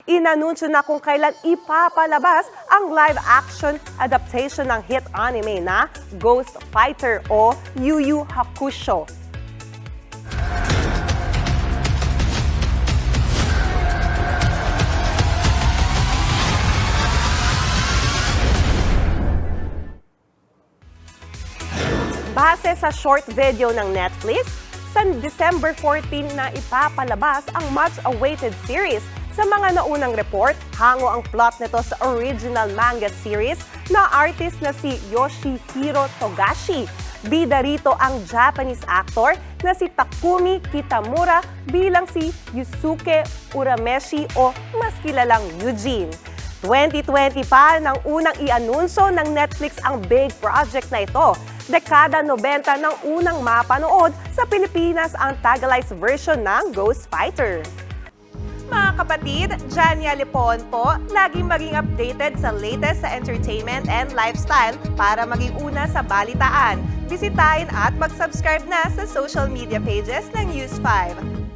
Inanunsyo na kung kailan ipapalabas ang live-action adaptation ng hit anime na Ghost Fighter o Yu Yu Hakusho. Base sa short video ng Netflix, sa December 14 na ipapalabas ang much-awaited series. Sa mga naunang report, hango ang plot nito sa original manga series na artist na si Yoshihiro Togashi. Bida rito ang Japanese actor na si Takumi Kitamura bilang si Yusuke Urameshi o mas kilalang Eugene. 2020 pa nang unang i-anunsyo ng Netflix ang big project na ito. Dekada 90 nang unang mapanood sa Pilipinas ang tagalized version ng Ghost Fighter. Mga kapatid, Jania Lipon po, laging maging updated sa latest sa entertainment and lifestyle para maging una sa balitaan. Bisitahin at mag-subscribe na sa social media pages ng News 5.